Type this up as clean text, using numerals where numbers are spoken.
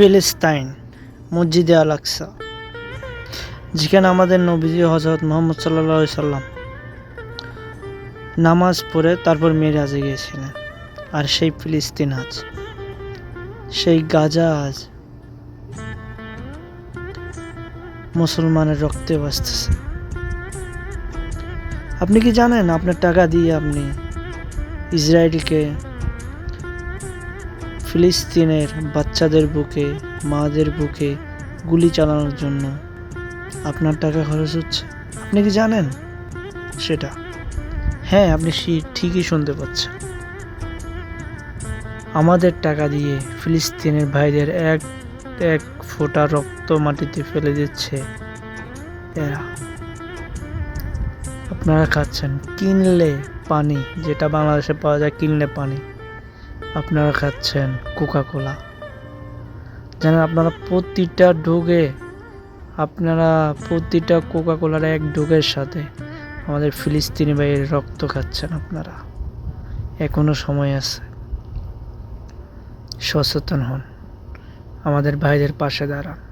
ফিলিস্তাইন, মসজিদে আল আকসা, যেখানে আমাদের নবীজি হযরত মুহাম্মদ সাল্লাল্লাহু আলাইহি সাল্লাম নামাজ পড়ে তারপর মেরাজে গিয়েছিলেন। আর সেই ফিলিস্তিন আজ, সেই গাজা আজ মুসলমানের রক্তে ভাসতেছে। আপনি কি জানেন আপনার টাকা দিয়ে আপনি ইসরায়েলকে ফিলিস্তিনের বাচ্চাদের বুকে, মাদের বুকে গুলি চালানোর জন্য আপনার টাকা খরচ হচ্ছে? আপনি কি জানেন সেটা? হ্যাঁ, আপনি ঠিকই শুনতে পাচ্ছেন। আমাদের টাকা দিয়ে ফিলিস্তিনের ভাইদের এক এক ফোঁটা রক্ত মাটিতে ফেলে দিচ্ছে এরা। আপনারা খাচ্ছেন কিনলে পানি, যেটা বাংলাদেশে পাওয়া যায় কিনলে পানি। আপনারা খাচ্ছেন কোকা-কোলা। জানেন আপনারা প্রতিটা কোকা-কোলার এক ঢোকের সাথে আমাদের ফিলিস্তিনি ভাইয়ের রক্ত খাচ্ছেন আপনারা। এখনো সময় আছে, সচেতন হন, আমাদের ভাইদের পাশে দাঁড়ান।